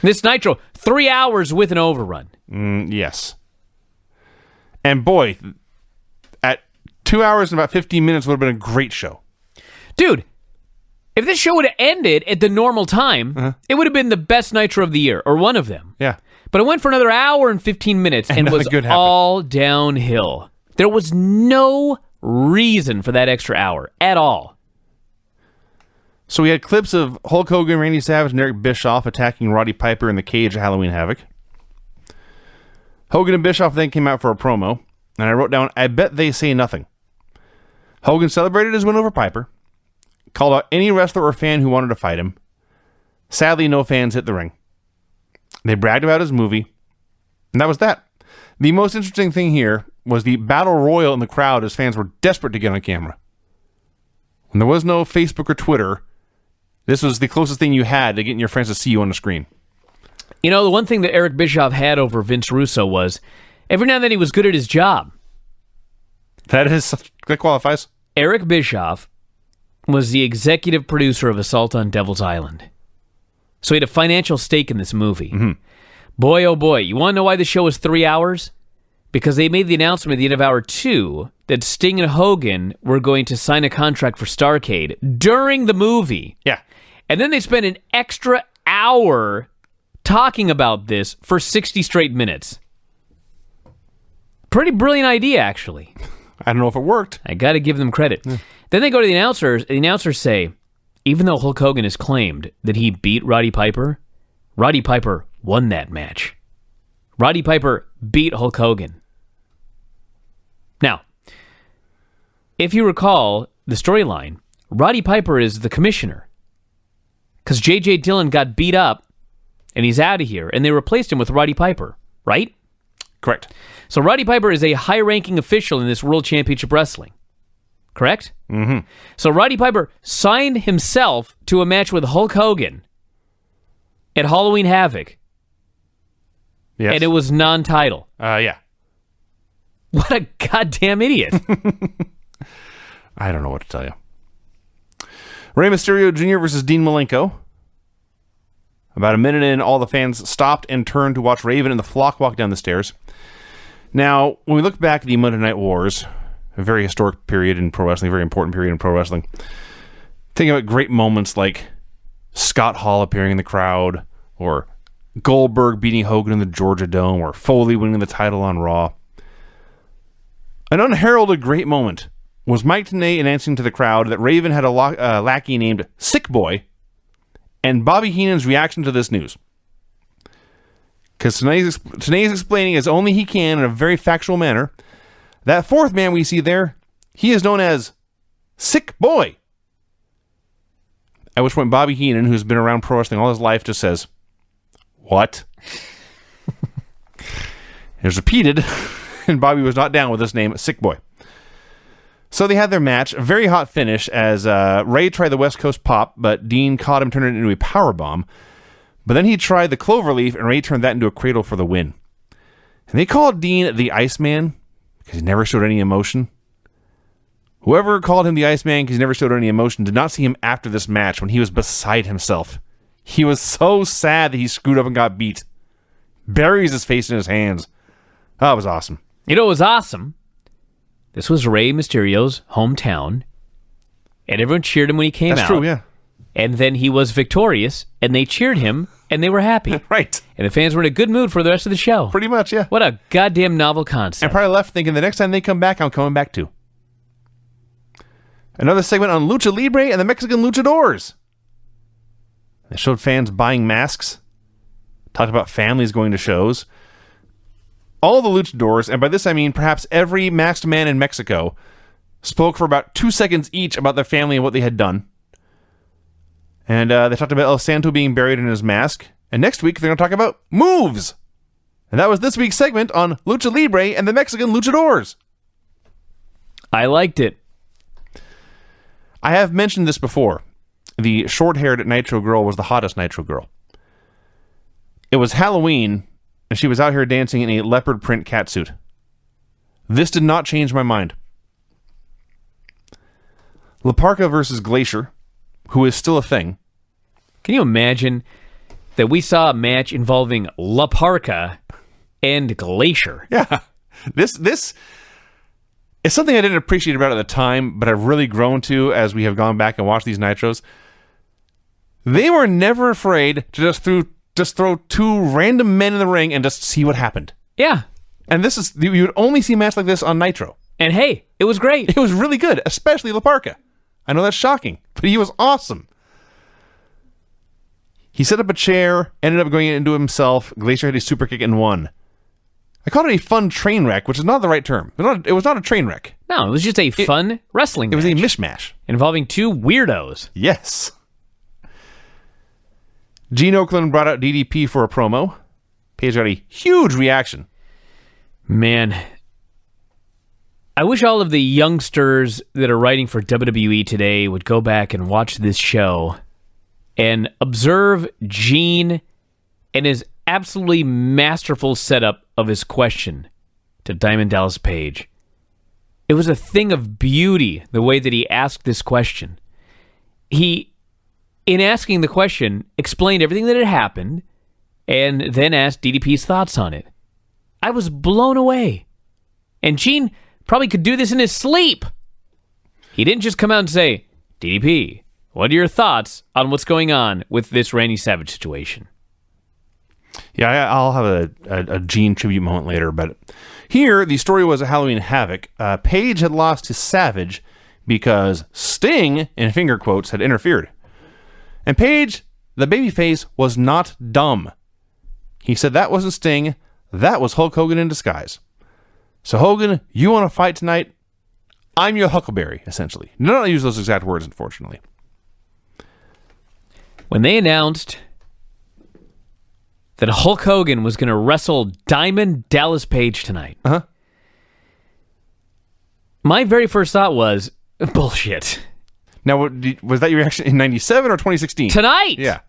This Nitro, 3 hours with an overrun. Yes. And boy, at 2 hours and about 15 minutes would have been a great show. Dude, if this show would have ended at the normal time, it would have been the best Nitro of the year, or one of them. Yeah. But it went for another hour and 15 minutes and was all downhill. There was no reason for that extra hour at all. So we had clips of Hulk Hogan, Randy Savage, and Eric Bischoff attacking Roddy Piper in the cage at Halloween Havoc. Hogan and Bischoff then came out for a promo, and I wrote down, I bet they say nothing. Hogan celebrated his win over Piper, called out any wrestler or fan who wanted to fight him. Sadly, no fans hit the ring. They bragged about his movie, and that was that. The most interesting thing here was the battle royal in the crowd as fans were desperate to get on camera. When there was no Facebook or Twitter, this was the closest thing you had to getting your friends to see you on the screen. You know, the one thing that Eric Bischoff had over Vince Russo was every now and then he was good at his job. That qualifies. Eric Bischoff was the executive producer of Assault on Devil's Island. So he had a financial stake in this movie. Mm-hmm. Boy, oh boy, you want to know why the show was 3 hours? Because they made the announcement at the end of hour 2 that Sting and Hogan were going to sign a contract for Starrcade during the movie. Yeah. And then they spent an extra hour talking about this for 60 straight minutes. Pretty brilliant idea, actually. I don't know if it worked. I got to give them credit. Yeah. Then they go to the announcers. The announcers say, even though Hulk Hogan has claimed that he beat Roddy Piper won that match. Roddy Piper beat Hulk Hogan. Now, if you recall the storyline, Roddy Piper is the commissioner because J.J. Dillon got beat up and he's out of here, and they replaced him with Roddy Piper, right? Correct. So Roddy Piper is a high-ranking official in this World Championship Wrestling. Correct? Mm-hmm. So Roddy Piper signed himself to a match with Hulk Hogan at Halloween Havoc. Yes. And it was non-title. Yeah. What a goddamn idiot. I don't know what to tell you. Rey Mysterio Jr. versus Dean Malenko. About a minute in, all the fans stopped and turned to watch Raven and the flock walk down the stairs. Now, when we look back at the Monday Night Wars, a very historic period in pro wrestling, a very important period in pro wrestling, think about great moments like Scott Hall appearing in the crowd, or Goldberg beating Hogan in the Georgia Dome, or Foley winning the title on Raw. An unheralded great moment was Mike Tenay announcing to the crowd that Raven had a lackey named Sick Boy, and Bobby Heenan's reaction to this news. Because Tenay's explaining as only he can in a very factual manner, that fourth man we see there, he is known as Sick Boy. At which point Bobby Heenan, who's been around pro wrestling all his life, just says, "What?" It was repeated, and Bobby was not down with this name, Sick Boy. So they had their match, a very hot finish, as Ray tried the West Coast Pop, but Dean caught him turning it into a powerbomb. But then he tried the Cloverleaf, and Ray turned that into a cradle for the win. And they called Dean the Iceman, because he never showed any emotion. Whoever called him the Iceman because he never showed any emotion did not see him after this match when he was beside himself. He was so sad that he screwed up and got beat. Buries his face in his hands. That was awesome. You know what was awesome? This was Rey Mysterio's hometown, and everyone cheered him when he came out. That's true, yeah. And then he was victorious, and they cheered him, and they were happy. Right. And the fans were in a good mood for the rest of the show. Pretty much, yeah. What a goddamn novel concept. And probably left thinking the next time they come back, I'm coming back too. Another segment on Lucha Libre and the Mexican Luchadors. They showed fans buying masks, talked about families going to shows. All the luchadors, and by this I mean perhaps every masked man in Mexico, spoke for about 2 seconds each about their family and what they had done. And they talked about El Santo being buried in his mask. And next week, they're going to talk about moves. And that was this week's segment on Lucha Libre and the Mexican Luchadors. I liked it. I have mentioned this before. The short-haired Nitro girl was the hottest Nitro girl. It was Halloween, and she was out here dancing in a leopard print catsuit. This did not change my mind. La Parka versus Glacier, who is still a thing. Can you imagine that we saw a match involving La Parka and Glacier. Yeah. This is something I didn't appreciate about it at the time, but I've really grown to as we have gone back and watched these Nitros. They were never afraid to just throw two random men in the ring and just see what happened. Yeah. And you would only see a match like this on Nitro. And hey, it was great. It was really good, especially La Parka. I know that's shocking, but he was awesome. He set up a chair, ended up going into himself. Glacier had a super kick and won. I called it a fun train wreck, which is not the right term. It was not a train wreck. No, it was just a fun wrestling match. It was a mishmash. Involving two weirdos. Yes. Gene Okerlund brought out DDP for a promo. Page got a huge reaction. Man, I wish all of the youngsters that are writing for WWE today would go back and watch this show and observe Gene and his absolutely masterful setup of his question to Diamond Dallas Page. It was a thing of beauty, the way that he asked this question. He, in asking the question, explained everything that had happened and then asked DDP's thoughts on it. I was blown away. And Gene probably could do this in his sleep. He didn't just come out and say, DDP, what are your thoughts on what's going on with this Randy Savage situation? Yeah, I'll have a Gene tribute moment later, but here the story was a Halloween Havoc. Page had lost to Savage because Sting, in finger quotes, had interfered. And Page, the babyface, was not dumb. He said that wasn't Sting, that was Hulk Hogan in disguise. So Hogan, you want to fight tonight? I'm your Huckleberry, essentially. No, not use those exact words, unfortunately. When they announced that Hulk Hogan was going to wrestle Diamond Dallas Page tonight, my very first thought was, bullshit. Now, was that your reaction in 97 or 2016? Tonight! Yeah.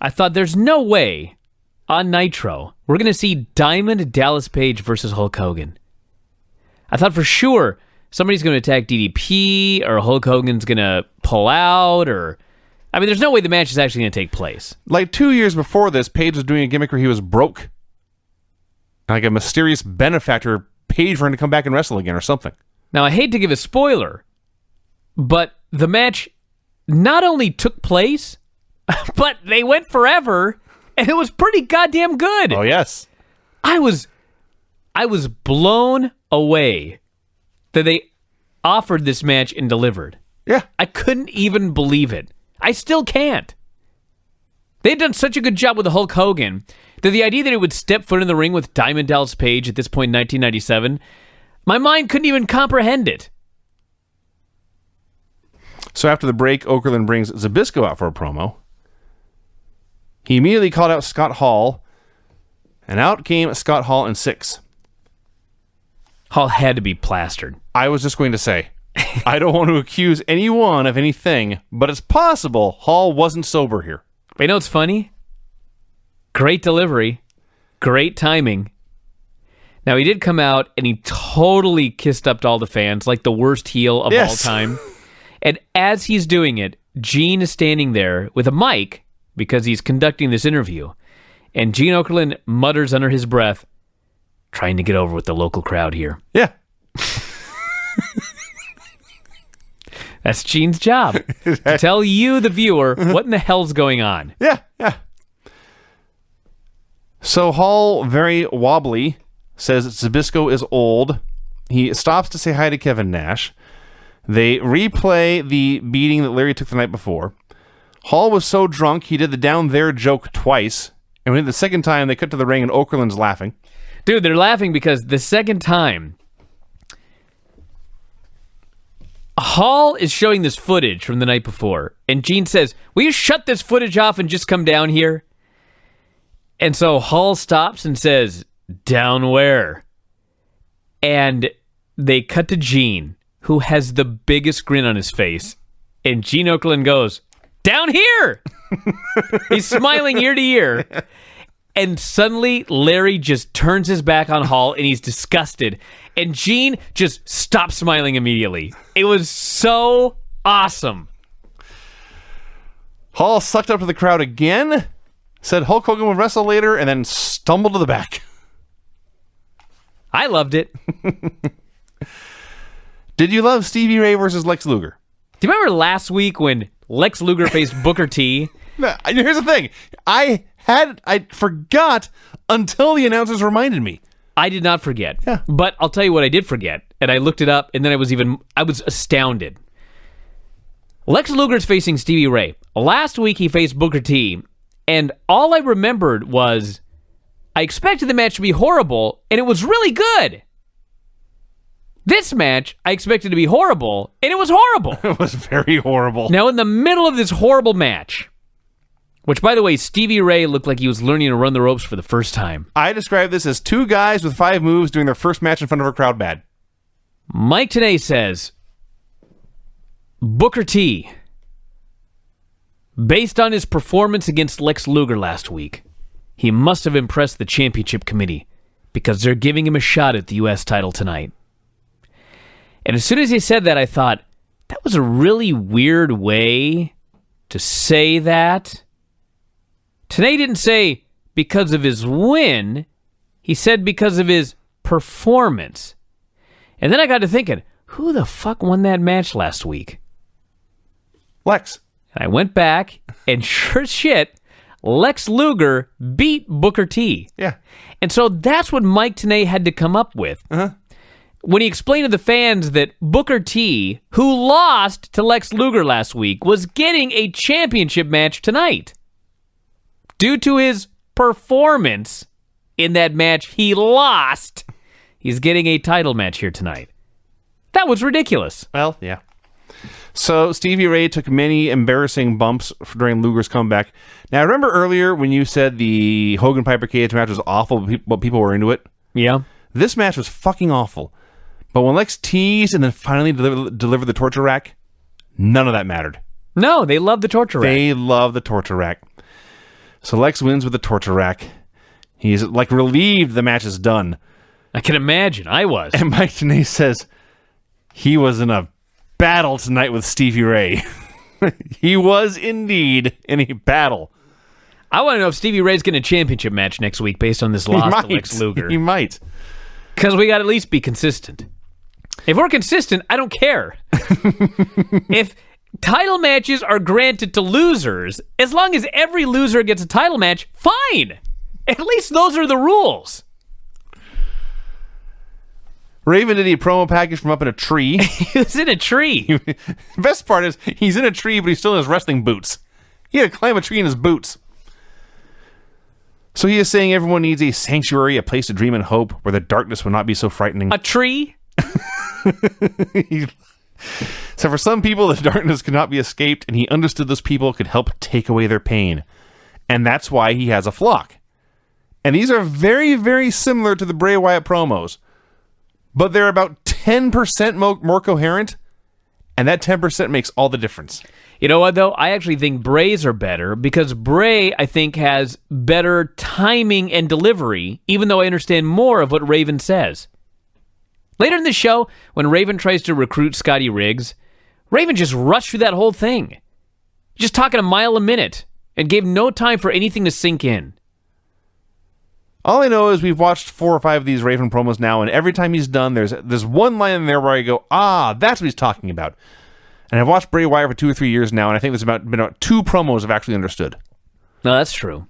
I thought there's no way on Nitro we're going to see Diamond Dallas Page versus Hulk Hogan. I thought for sure somebody's going to attack DDP or Hulk Hogan's going to pull out or... I mean, there's no way the match is actually going to take place. Like 2 years before this, Page was doing a gimmick where he was broke. Like a mysterious benefactor paid for him to come back and wrestle again or something. Now, I hate to give a spoiler, but the match not only took place, but they went forever, and it was pretty goddamn good. Oh, yes. I was blown away that they offered this match and delivered. Yeah. I couldn't even believe it. I still can't. They'd done such a good job with the Hulk Hogan that the idea that it would step foot in the ring with Diamond Dallas Page at this point in 1997, my mind couldn't even comprehend it. So after the break, Okerlund brings Zbyszko out for a promo. He immediately called out Scott Hall, and out came Scott Hall in 6. Hall had to be plastered. I was just going to say, I don't want to accuse anyone of anything, but it's possible Hall wasn't sober here. But you know what's funny? Great delivery. Great timing. Now, he did come out and he totally kissed up to all the fans like the worst heel of all time. And as he's doing it, Gene is standing there with a mic because he's conducting this interview. And Gene Okerlund mutters under his breath, trying to get over with the local crowd here. Yeah. That's Gene's job. To tell you, the viewer, what in the hell's going on. Yeah. So Hall, very wobbly, says Zbyszko is old. He stops to say hi to Kevin Nash. They replay the beating that Larry took the night before. Hall was so drunk, he did the down there joke twice. And when the second time, they cut to the ring and Okerlund's laughing. Dude, they're laughing because the second time, Hall is showing this footage from the night before, and Gene says, will you shut this footage off and just come down here? And so Hall stops and says, down where? And they cut to Gene, who has the biggest grin on his face, and Gene Okerlund goes, down here! He's smiling ear to ear. And suddenly, Larry just turns his back on Hall, and he's disgusted. And Gene just stops smiling immediately. It was so awesome. Hall sucked up to the crowd again. Said Hulk Hogan would wrestle later and then stumbled to the back. I loved it. Did you love Stevie Ray versus Lex Luger? Do you remember last week when Lex Luger faced Booker T? No, here's the thing. I forgot until the announcers reminded me. I did not forget. Yeah. But I'll tell you what I did forget. And I looked it up, and then I was astounded. Lex Luger's facing Stevie Ray. Last week he faced Booker T, and all I remembered was I expected the match to be horrible, and it was really good. This match, I expected to be horrible, and it was horrible. It was very horrible. Now, in the middle of this horrible match, which, by the way, Stevie Ray looked like he was learning to run the ropes for the first time. I describe this as two guys with 5 moves doing their first match in front of a crowd bad. Mike Tenay says, Booker T, based on his performance against Lex Luger last week, he must have impressed the championship committee because they're giving him a shot at the U.S. title tonight. And as soon as he said that, I thought, that was a really weird way to say that. Tenay didn't say because of his win. He said because of his performance. And then I got to thinking, who the fuck won that match last week? Lex. And I went back, and sure as shit, Lex Luger beat Booker T. Yeah. And so that's what Mike Tenay had to come up with. Uh-huh. When he explained to the fans that Booker T, who lost to Lex Luger last week, was getting a championship match tonight. Due to his performance in that match he lost, he's getting a title match here tonight. That was ridiculous. Well, yeah. So Stevie Ray took many embarrassing bumps during Luger's comeback. Now, I remember earlier when you said the Hogan Piper Cage match was awful, but people were into it? Yeah. This match was fucking awful. But when Lex teased and then finally delivered the torture rack, none of that mattered. No, they love the torture rack. They love the torture rack. So Lex wins with the torture rack. He's like relieved the match is done. I can imagine. I was. And Mike Tenay says he was in a battle tonight with Stevie Ray. He was indeed in a battle. I want to know if Stevie Ray's getting a championship match next week based on this loss to Lex Luger. He might. Because we got to at least be consistent. If we're consistent, I don't care. If title matches are granted to losers, as long as every loser gets a title match, fine. At least those are the rules. Raven did a promo package from up in a tree. He was in a tree. Best part is he's in a tree, but he's still in his wrestling boots. He had to climb a tree in his boots. So he is saying everyone needs a sanctuary, a place to dream and hope, where the darkness will not be so frightening. A tree? So for some people, the darkness could not be escaped, and he understood those people could help take away their pain. And that's why he has a flock. And these are very, very similar to the Bray Wyatt promos. But they're about 10% more coherent, and that 10% makes all the difference. You know what, though? I actually think Bray's are better, because Bray, I think, has better timing and delivery, even though I understand more of what Raven says. Later in the show, when Raven tries to recruit Scotty Riggs, Raven just rushed through that whole thing. Just talking a mile a minute, and gave no time for anything to sink in. All I know is we've watched 4 or 5 of these Raven promos now, and every time he's done, there's one line in there where I go, that's what he's talking about. And I've watched Bray Wyatt for 2 or 3 years now, and I think there's been about 2 promos I've actually understood. No, that's true.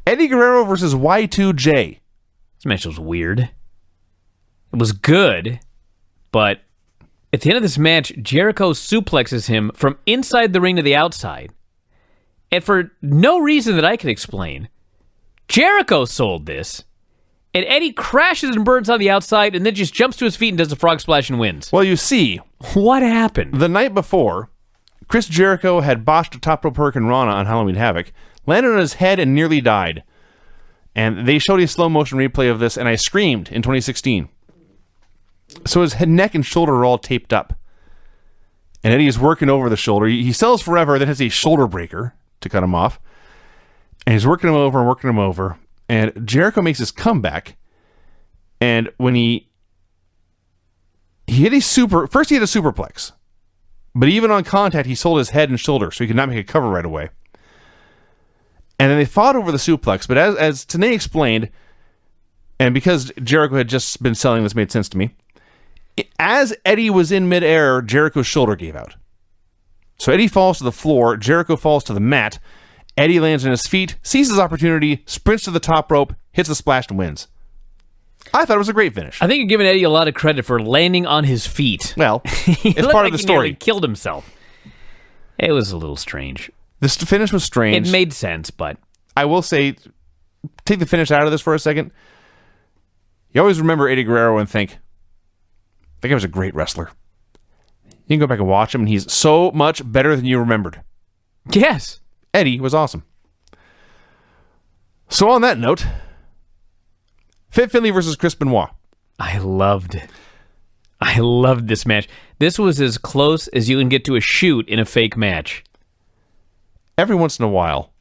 Eddie Guerrero versus Y2J. This match was weird. It was good, but at the end of this match, Jericho suplexes him from inside the ring to the outside. And for no reason that I can explain, Jericho sold this, and Eddie crashes and burns on the outside and then just jumps to his feet and does a frog splash and wins. Well, you see, what happened? The night before, Chris Jericho had botched a top rope hurricane Rana on Halloween Havoc, landed on his head and nearly died. And they showed a slow motion replay of this, and I screamed in 2016. So his head, neck, and shoulder are all taped up. And Eddie is working over the shoulder. He sells forever, then has a shoulder breaker to cut him off. And he's working him over and working him over. And Jericho makes his comeback. And when he hit first he hit a superplex. But even on contact, he sold his head and shoulder, so he could not make a cover right away. And then they fought over the suplex. But as Tenay explained, and because Jericho had just been selling this made sense to me, as Eddie was in midair, Jericho's shoulder gave out. So Eddie falls to the floor, Jericho falls to the mat, Eddie lands on his feet, sees his opportunity, sprints to the top rope, hits the splash and wins. I thought it was a great finish. I think you're giving Eddie a lot of credit for landing on his feet. Well, it's part of the story. He killed himself. It was a little strange. This finish was strange. It made sense, but... I will say, take the finish out of this for a second. You always remember Eddie Guerrero and think, that guy was a great wrestler. You can go back and watch him, and he's so much better than you remembered. Yes. Eddie was awesome. So on that note, Fit Finlay versus Chris Benoit. I loved it. I loved this match. This was as close as you can get to a shoot in a fake match. Every once in a while,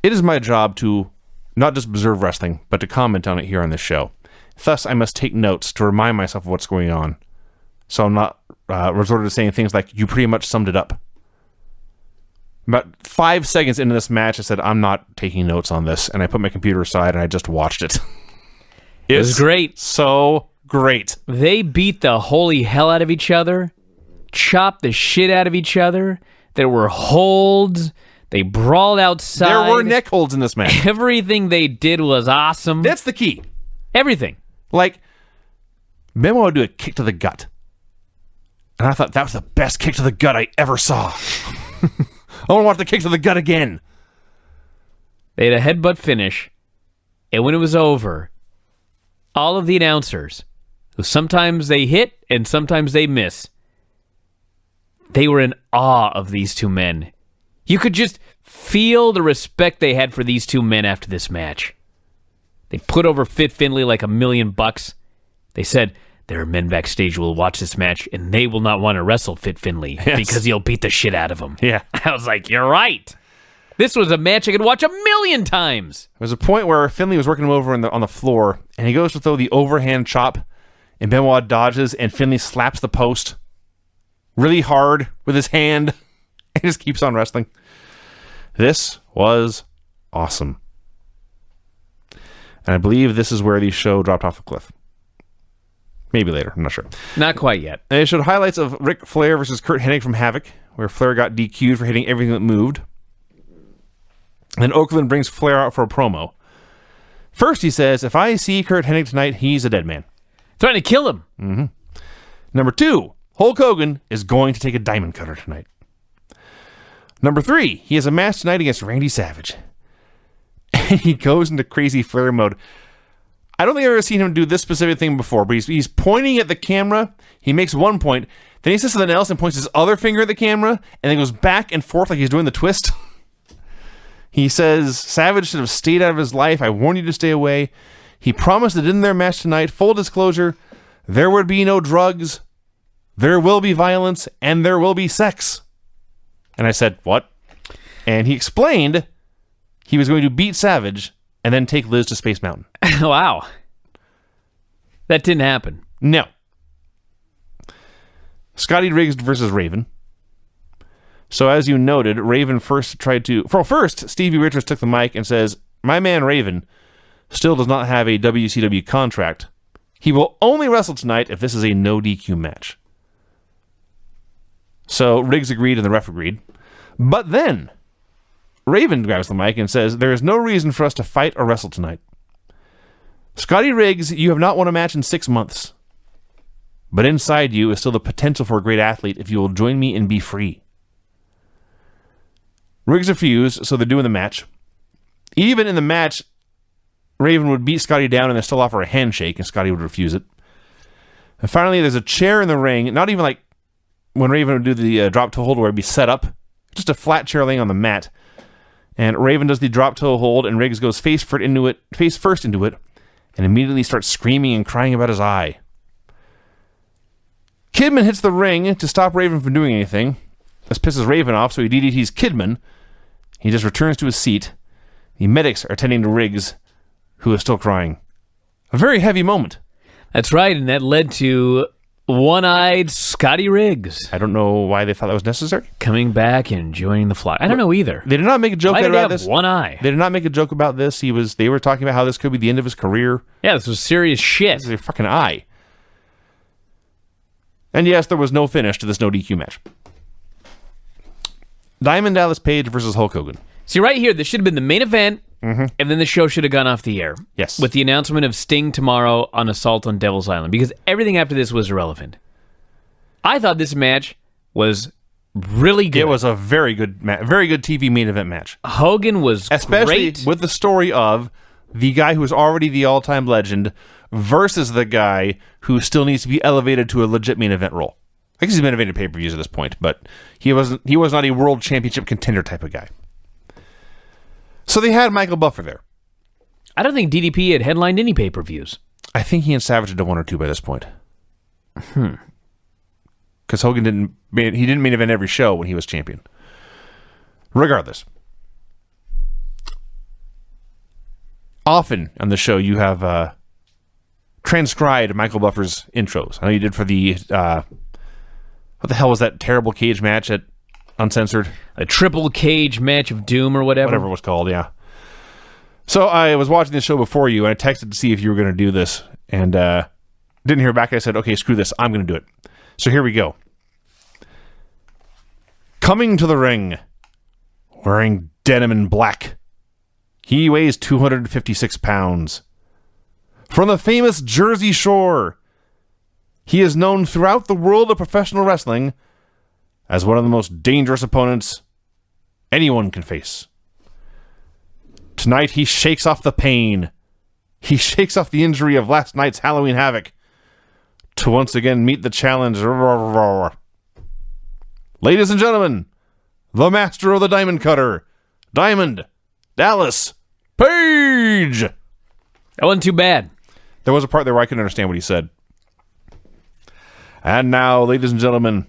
it is my job to not just observe wrestling, but to comment on it here on this show. Thus, I must take notes to remind myself of what's going on. So I'm not resorted to saying things like, you pretty much summed it up. About 5 seconds into this match, I said, I'm not taking notes on this. And I put my computer aside and I just watched it. It was great. So great. They beat the holy hell out of each other, chopped the shit out of each other. There were holds. They brawled outside. There were neck holds in this match. Everything they did was awesome. That's the key. Everything. Like, Benoit would do a kick to the gut. And I thought that was the best kick to the gut I ever saw. I want to watch the kick to the gut again. They had a headbutt finish. And when it was over, all of the announcers, who sometimes they hit and sometimes they miss, they were in awe of these two men. You could just feel the respect they had for these two men after this match. They put over Fit Finlay like $1 million. They said, there are men backstage who will watch this match and they will not want to wrestle Fit Finlay because he'll beat the shit out of him. Yeah. I was like, you're right. This was a match I could watch 1,000,000 times. There was a point where Finlay was working him over on the floor, and he goes to throw the overhand chop, and Benoit dodges, and Finlay slaps the post really hard with his hand, and just keeps on wrestling. This was awesome. And I believe this is where the show dropped off a cliff. Maybe later, I'm not sure. Not quite yet. And they showed highlights of Ric Flair versus Curt Hennig from Havoc, where Flair got DQ'd for hitting everything that moved. Then Okerlund brings Flair out for a promo. First, he says, if I see Curt Hennig tonight, he's a dead man. Trying to kill him. Mm-hmm. Number 2, Hulk Hogan is going to take a diamond cutter tonight. Number 3, he has a match tonight against Randy Savage. And he goes into crazy Flair mode. I don't think I've ever seen him do this specific thing before, but he's pointing at the camera. He makes one point. Then he says something else and points his other finger at the camera, and then goes back and forth like he's doing the twist. He says, Savage should have stayed out of his life. I warned you to stay away. He promised that in their match tonight, full disclosure, there would be no drugs, there will be violence, and there will be sex. And I said, what? And he explained he was going to beat Savage and then take Liz to Space Mountain. Wow. That didn't happen. No. Scotty Riggs versus Raven. So as you noted, Raven first Stevie Richards took the mic and says, my man Raven still does not have a WCW contract. He will only wrestle tonight if this is a no DQ match. So Riggs agreed and the ref agreed. But then Raven grabs the mic and says, there is no reason for us to fight or wrestle tonight. Scotty Riggs, you have not won a match in 6 months. But inside you is still the potential for a great athlete if you will join me and be free. Riggs refused, so they're doing the match. Even in the match, Raven would beat Scotty down and then still offer a handshake, and Scotty would refuse it. And finally, there's a chair in the ring, not even like when Raven would do the drop toe hold where it'd be set up, just a flat chair laying on the mat. And Raven does the drop toe hold, and Riggs goes face first into it, and immediately starts screaming and crying about his eye. Kidman hits the ring to stop Raven from doing anything. This pisses Raven off, so he DDTs Kidman. He just returns to his seat. The medics are attending to Riggs, who is still crying. A very heavy moment. That's right, and that led to one-eyed Scotty Riggs. I don't know why they thought that was necessary. Coming back and joining the flock. I don't know either. They did not make a joke Why did he about have this. one eye? They did not make a joke about this. They were talking about how this could be the end of his career. Yeah, this was serious shit. This is a fucking eye. And yes, there was no finish to this no DQ match. Diamond Dallas Page versus Hulk Hogan. See, right here, this should have been the main event, and then the show should have gone off the air. Yes. With the announcement of Sting tomorrow on Assault on Devil's Island, because everything after this was irrelevant. I thought this match was really good. It was a very good TV main event match. Hogan was especially great. with the story of the guy who is already the all-time legend versus the guy who still needs to be elevated to a legit main event role. I guess he's been elevated pay-per-views at this point, but he was not a world championship contender type of guy. So they had Michael Buffer there. I don't think DDP had headlined any pay-per-views. I think he and Savage had done one or two by this point. Because Hogan didn't main event every show when he was champion. Regardless. Often on the show you have transcribed Michael Buffer's intros. I know you did for the what the hell was that terrible cage match at Uncensored? A triple cage match of doom or whatever. Whatever it was called, yeah. So I was watching the show before you, and I texted to see if you were going to do this, and didn't hear back. I said, okay, screw this. I'm going to do it. So here we go. Coming to the ring, wearing denim and black. He weighs 256 pounds. From the famous Jersey Shore, he is known throughout the world of professional wrestling as one of the most dangerous opponents anyone can face. Tonight he shakes off the pain. He shakes off the injury of last night's Halloween Havoc to once again meet the challenge. Ladies and gentlemen, the master of the diamond cutter, Diamond Dallas Page. That wasn't too bad. There was a part there where I couldn't understand what he said. And now, ladies and gentlemen,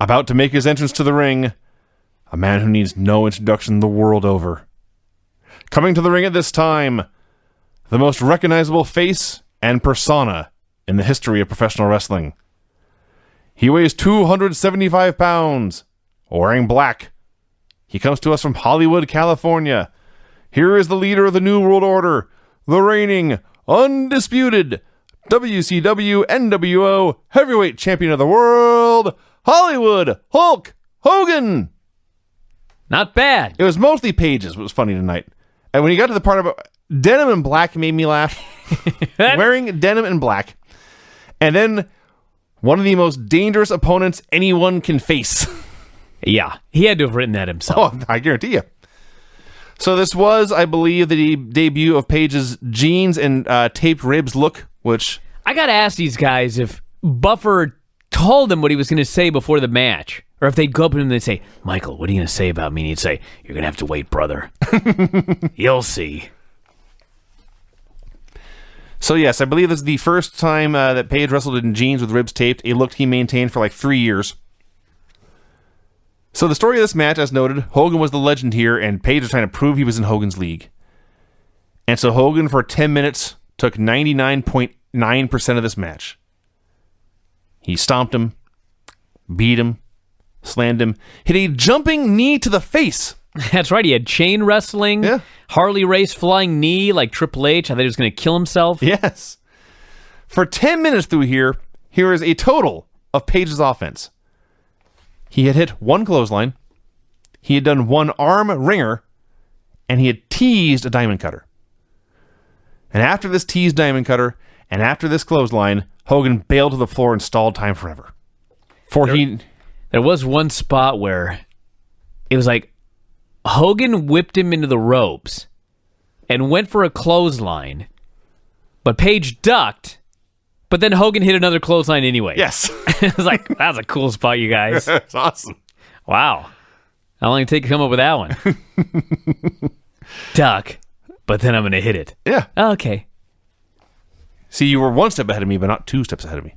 about to make his entrance to the ring, a man who needs no introduction the world over. Coming to the ring at this time, the most recognizable face and persona in the history of professional wrestling. He weighs 275 pounds, wearing black. He comes to us from Hollywood, California. Here is the leader of the New World Order, the reigning, undisputed WCW NWO Heavyweight Champion of the World, Hollywood Hulk Hogan. Not bad. It was mostly Page's what was funny tonight. And when he got to the part about denim and black, it made me laugh. Wearing denim and black. And then one of the most dangerous opponents anyone can face. Yeah, he had to have written that himself. Oh, I guarantee you. So this was, I believe, the debut of Page's jeans and taped ribs look, which... I got to ask these guys if Buffer told them what he was going to say before the match. Or if they'd go up to him and they'd say, Michael, what are you going to say about me? And he'd say, you're going to have to wait, brother. You'll see. So yes, I believe this is the first time that Page wrestled in jeans with ribs taped, a look he maintained for like 3 years. So the story of this match, as noted, Hogan was the legend here, and Page was trying to prove he was in Hogan's league. And so Hogan, for 10 minutes, took 99.9% of this match. He stomped him, beat him, slammed him, hit a jumping knee to the face. That's right, he had chain wrestling, Yeah. Harley Race flying knee like Triple H. I thought he was going to kill himself. Yes. For 10 minutes through here is a total of Page's offense. He had hit one clothesline, he had done one arm ringer, and he had teased a diamond cutter. And after this teased diamond cutter, and after this clothesline, Hogan bailed to the floor and stalled time forever. There was one spot where it was like Hogan whipped him into the ropes and went for a clothesline, but Page ducked, but then Hogan hit another clothesline anyway. Yes. It was like, that was a cool spot, you guys. That's awesome. Wow. How long did it take to come up with that one? Duck, but then I'm going to hit it. Yeah. Oh, okay. See, you were one step ahead of me, but not 2 steps ahead of me.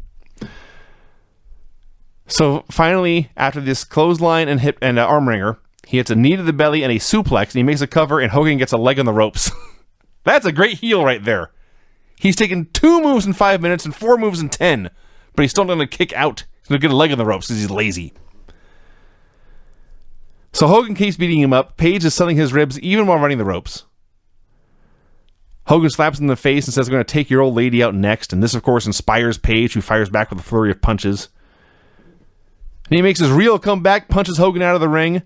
So finally, after this clothesline and hip and arm wringer, he hits a knee to the belly and a suplex, and he makes a cover, and Hogan gets a leg on the ropes. That's a great heel right there. He's taken 2 moves in 5 minutes and 4 moves in 10 but he's still going to kick out. He's going to get a leg in the ropes because he's lazy. So Hogan keeps beating him up. Page is selling his ribs even while running the ropes. Hogan slaps him in the face and says, "I'm going to take your old lady out next." And this, of course, inspires Page, who fires back with a flurry of punches. And he makes his real comeback, punches Hogan out of the ring.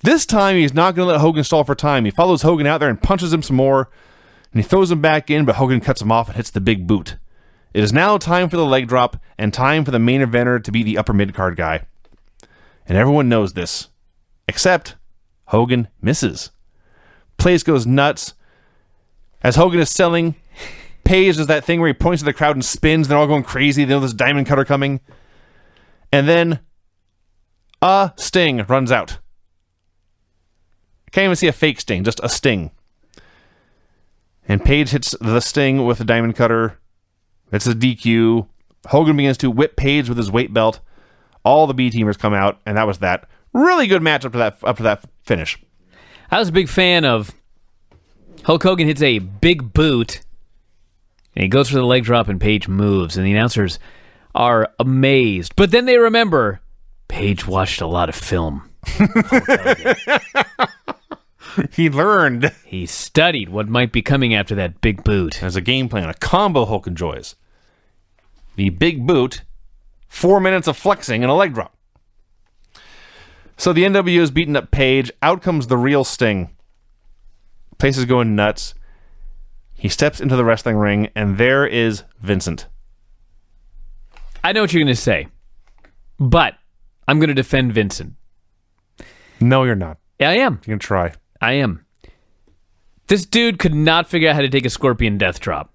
This time, he's not going to let Hogan stall for time. He follows Hogan out there and punches him some more. And he throws him back in, but Hogan cuts him off and hits the big boot. It is now time for the leg drop and time for the main eventer to be the upper mid-card guy. And everyone knows this. Except Hogan misses. Place goes nuts. As Hogan is selling, Page does that thing where he points to the crowd and spins. They're all going crazy. They know there's a diamond cutter coming. And then a Sting runs out. Can't even see a fake Sting, just a Sting. And Page hits the Sting with a diamond cutter. It's a DQ. Hogan begins to whip Page with his weight belt. All the B-teamers come out, and that was that. Really good match up to that finish. I was a big fan of Hulk Hogan hits a big boot, and he goes for the leg drop, and Page moves, and the announcers are amazed. But then they remember, Page watched a lot of film. He learned. He studied what might be coming after that big boot. There's a game plan, a combo Hulk enjoys. The big boot, 4 minutes of flexing, and a leg drop. So the NWO is beating up Page. Out comes the real Sting. Place is going nuts. He steps into the wrestling ring, and there is Vincent. I know what you're going to say, but I'm going to defend Vincent. No, you're not. Yeah, I am. You can try. I am. This dude could not figure out how to take a scorpion death drop.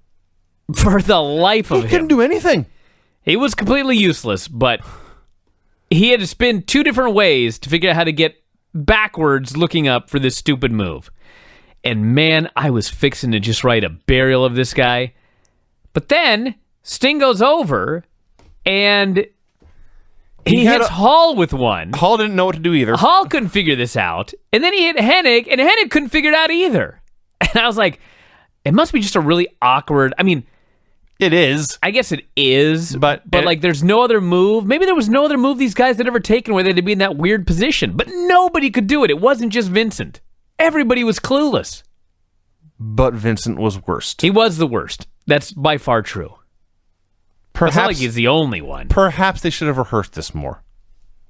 For the life of him. He couldn't do anything. He was completely useless, but he had to spin 2 different ways to figure out how to get backwards looking up for this stupid move. And man, I was fixing to just write a burial of this guy. But then Sting goes over and he hits Hall with one. Hall didn't know what to do either. Hall couldn't figure this out. And then he hit Hennig, and Hennig couldn't figure it out either. And I was like, it must be just a really awkward... I mean... It is. I guess it is. But like, there's no other move. Maybe there was no other move these guys had ever taken where they had to be in that weird position. But nobody could do it. It wasn't just Vincent. Everybody was clueless. But Vincent was worst. He was the worst. That's by far true. It's not like he's the only one. Perhaps they should have rehearsed this more.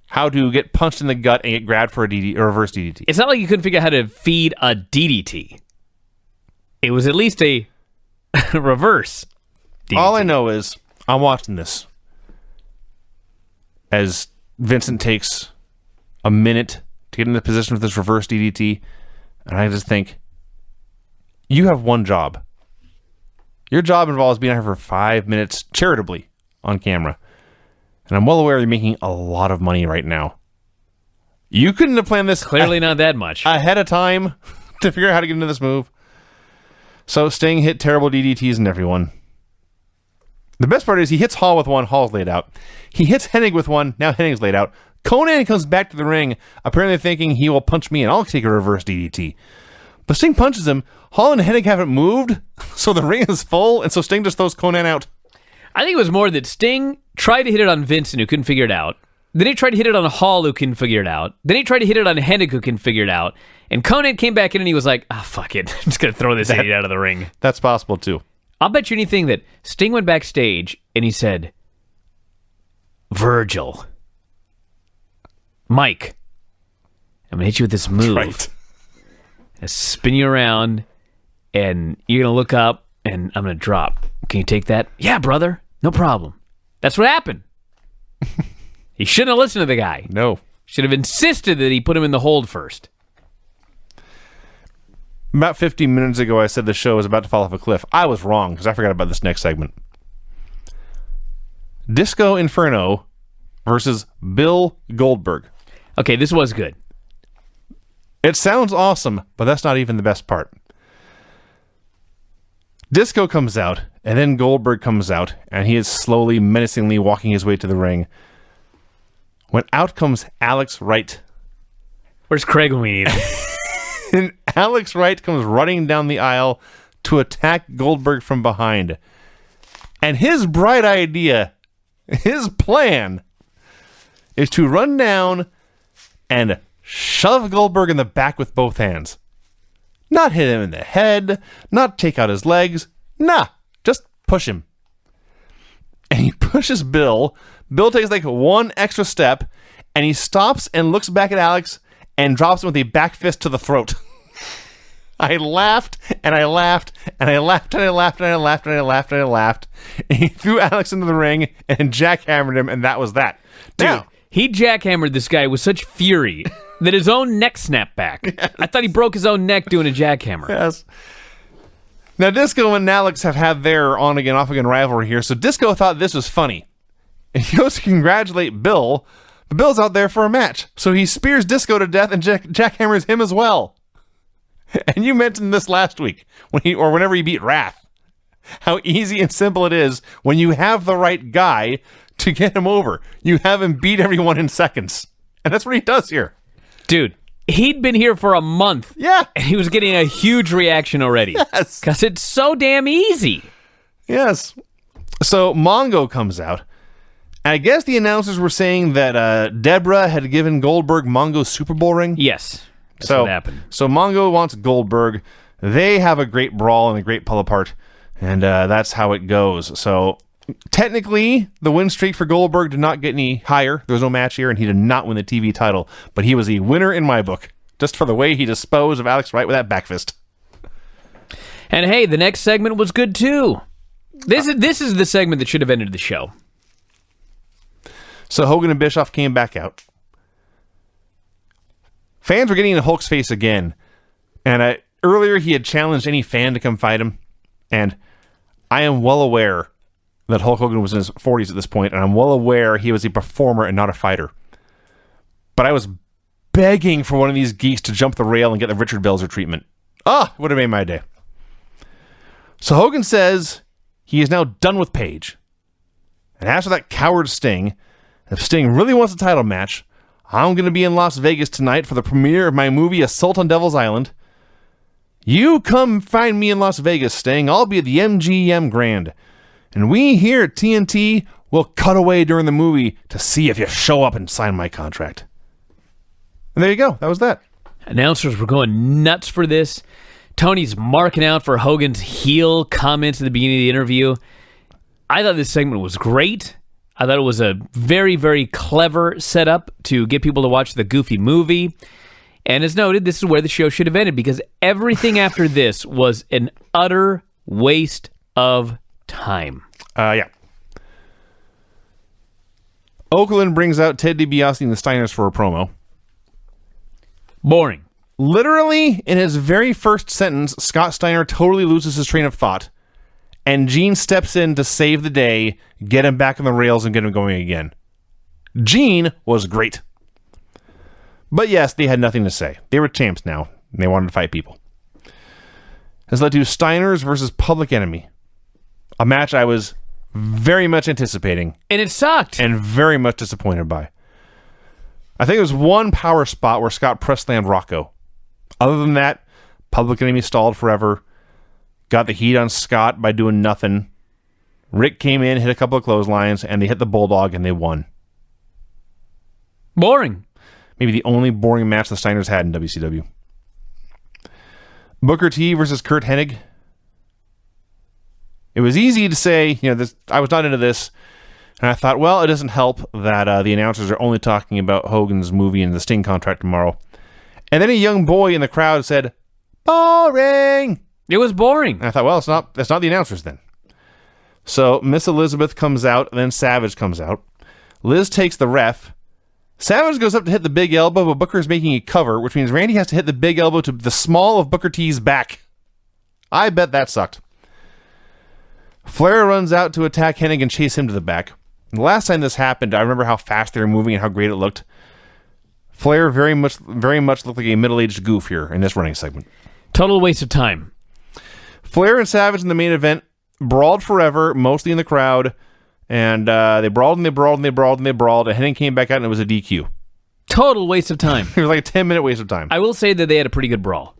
How to get punched in the gut and get grabbed for a reverse DDT. It's not like you couldn't figure out how to feed a DDT. It was at least a reverse DDT. All I know is I'm watching this as Vincent takes a minute to get into position with this reverse DDT, and I just think, you have one job. Your job involves being out here for 5 minutes charitably on camera. And I'm well aware you're making a lot of money right now. You couldn't have planned this clearly not that much ahead of time to figure out how to get into this move. So Sting hit terrible DDTs and everyone. The best part is he hits Hall with one, Hall's laid out. He hits Hennig with one, now Hennig's laid out. Conan comes back to the ring, apparently thinking he will punch me and I'll take a reverse DDT. But Sting punches him. Hall and Hennig haven't moved, so the ring is full, and so Sting just throws Conan out. I think it was more that Sting tried to hit it on Vincent, who couldn't figure it out. Then he tried to hit it on Hall, who couldn't figure it out. Then he tried to hit it on Hennig, who couldn't figure it out. And Conan came back in and he was like, fuck it. I'm just going to throw this idiot out of the ring. That's possible, too. I'll bet you anything that Sting went backstage and he said, Virgil, Mike, I'm going to hit you with this move. Right. I spin you around, and you're going to look up, and I'm going to drop. Can you take that? Yeah, brother. No problem. That's what happened. He shouldn't have listened to the guy. No. Should have insisted that he put him in the hold first. About 15 minutes ago, I said the show was about to fall off a cliff. I was wrong, because I forgot about this next segment. Disco Inferno versus Bill Goldberg. Okay, this was good. It sounds awesome, but that's not even the best part. Disco comes out, and then Goldberg comes out, and he is slowly, menacingly walking his way to the ring. When out comes Alex Wright. Where's Craig when we need him? And Alex Wright comes running down the aisle to attack Goldberg from behind. And his bright idea His plan is to run down and shove Goldberg in the back with both hands. Not hit him in the head, not take out his legs. Nah, just push him. And he pushes Bill. Bill takes like one extra step, and he stops and looks back at Alex and drops him with a back fist to the throat. I laughed, and I laughed, and I laughed, and I laughed, and I laughed, and I laughed, and I laughed. And he threw Alex into the ring and jackhammered him, and that was that. Dude, Now, he jackhammered this guy with such fury that his own neck snapped back. Yes. I thought he broke his own neck doing a jackhammer. Yes. Now, Disco and Alex have had their on-again, off-again rivalry here, so Disco thought this was funny. And he goes to congratulate Bill, but Bill's out there for a match. So he spears Disco to death and jackhammers him as well. And you mentioned this last week, whenever he beat Wrath, how easy and simple it is when you have the right guy to get him over. You have him beat everyone in seconds. And that's what he does here. Dude, he'd been here for a month. Yeah. And he was getting a huge reaction already. Yes. Because it's so damn easy. Yes. So Mongo comes out. And I guess the announcers were saying that Deborah had given Goldberg Mongo's Super Bowl ring. Yes. That's what happened. So Mongo wants Goldberg. They have a great brawl and a great pull apart. And that's how it goes. So technically, the win streak for Goldberg did not get any higher. There was no match here, and he did not win the TV title. But he was a winner in my book, just for the way he disposed of Alex Wright with that back fist. And hey, the next segment was good too. This is the segment that should have ended the show. So Hogan and Bischoff came back out. Fans were getting in Hulk's face again. And earlier he had challenged any fan to come fight him. And I am well aware that Hulk Hogan was in his 40s at this point, and I'm well aware he was a performer and not a fighter. But I was begging for one of these geeks to jump the rail and get the Richard Belzer treatment. Would have made my day. So Hogan says he is now done with Paige. And after that coward Sting, if Sting really wants a title match, I'm going to be in Las Vegas tonight for the premiere of my movie Assault on Devil's Island. You come find me in Las Vegas, Sting. I'll be at the MGM Grand. And we here at TNT will cut away during the movie to see if you show up and sign my contract. And there you go. That was that. Announcers were going nuts for this. Tony's marking out for Hogan's heel comments at the beginning of the interview. I thought this segment was great. I thought it was a very, very clever setup to get people to watch the Goofy movie. And as noted, this is where the show should have ended, because everything after this was an utter waste of time. Yeah. Oakland brings out Ted DiBiase and the Steiners for a promo. Boring. Literally, in his very first sentence, Scott Steiner totally loses his train of thought. And Gene steps in to save the day, get him back on the rails, and get him going again. Gene was great. But yes, they had nothing to say. They were champs now, and they wanted to fight people. This led to Steiners versus Public Enemy. A match I was very much anticipating. And it sucked. And very much disappointed by. I think there was one power spot where Scott press slammed Rocco. Other than that, Public Enemy stalled forever. Got the heat on Scott by doing nothing. Rick came in, hit a couple of clotheslines, and they hit the Bulldog, and they won. Boring. Maybe the only boring match the Steiners had in WCW. Booker T versus Kurt Hennig. It was easy to say, I was not into this. And I thought, well, it doesn't help that the announcers are only talking about Hogan's movie and the Sting contract tomorrow. And then a young boy in the crowd said, boring. It was boring. And I thought, well, that's not the announcers then. So Miss Elizabeth comes out, and then Savage comes out. Liz takes the ref. Savage goes up to hit the big elbow, but Booker is making a cover, which means Randy has to hit the big elbow to the small of Booker T's back. I bet that sucked. Flair runs out to attack Hennig and chase him to the back. The last time this happened, I remember how fast they were moving and how great it looked. Flair very much looked like a middle-aged goof here in this running segment. Total waste of time. Flair and Savage in the main event brawled forever, mostly in the crowd, and they brawled and they brawled and they brawled and they brawled, and Hennig came back out and it was a DQ. Total waste of time. It was like a 10-minute waste of time. I will say that they had a pretty good brawl.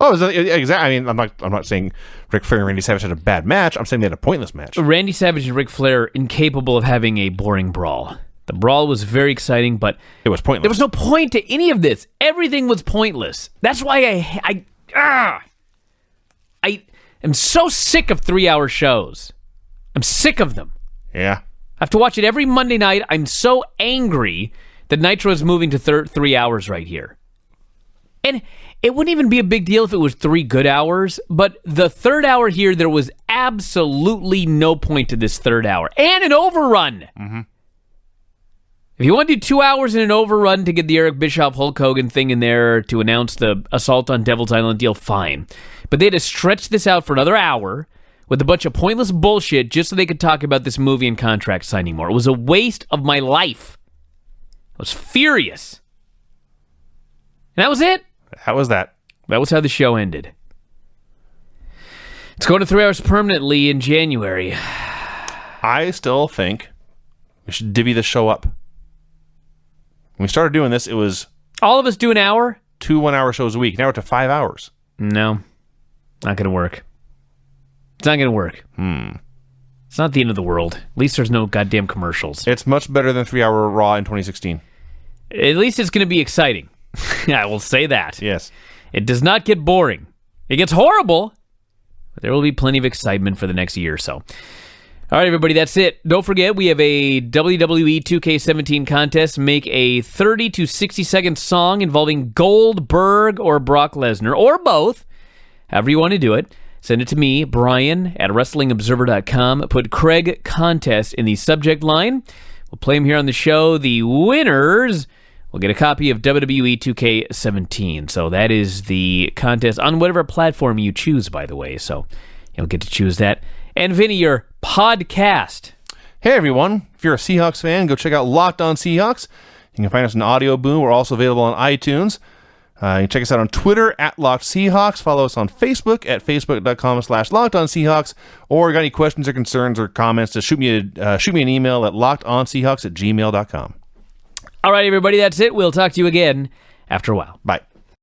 Oh, exactly. I mean, I'm not saying Ric Flair and Randy Savage had a bad match. I'm saying they had a pointless match. Randy Savage and Ric Flair incapable of having a boring brawl. The brawl was very exciting, but it was pointless. There was no point to any of this. Everything was pointless. That's why I am so sick of 3-hour shows. I'm sick of them. Yeah. I have to watch it every Monday night. I'm so angry that Nitro is moving to 3 hours right here. And it wouldn't even be a big deal if it was 3 good hours, but the third hour here, there was absolutely no point to this third hour. And an overrun. Mm-hmm. If you want to do 2 hours in an overrun to get the Eric Bischoff Hulk Hogan thing in there to announce the Assault on Devil's Island deal, fine. But they had to stretch this out for another hour with a bunch of pointless bullshit just so they could talk about this movie and contract signing more. It was a waste of my life. I was furious. And that was it. How was that? That was how the show ended. It's going to 3 hours permanently in January. I still think we should divvy the show up. When we started doing this, it was... all of us do an hour? 2 1-hour shows a week. Now we're to 5 hours. No. Not going to work. It's not going to work. It's not the end of the world. At least there's no goddamn commercials. It's much better than 3-hour Raw in 2016. At least it's going to be exciting. I will say that. Yes. It does not get boring. It gets horrible, but there will be plenty of excitement for the next year or so. All right, everybody, that's it. Don't forget, we have a WWE 2K17 contest. Make a 30 to 60-second song involving Goldberg or Brock Lesnar, or both, however you want to do it. Send it to me, Brian, at WrestlingObserver.com. Put Craig Contest in the subject line. We'll play them here on the show. The winners will get a copy of WWE 2K17. So that is the contest on whatever platform you choose, by the way. So you'll get to choose that. And Vinny, your podcast. Hey, everyone. If you're a Seahawks fan, go check out Locked On Seahawks. You can find us on Audio Boom. We're also available on iTunes. You can check us out on Twitter at Locked Seahawks. Follow us on Facebook at facebook.com/LockedOnSeahawks. Or got any questions or concerns or comments, just shoot me an email at lockedonseahawks@gmail.com. All right, everybody, that's it. We'll talk to you again after a while. Bye.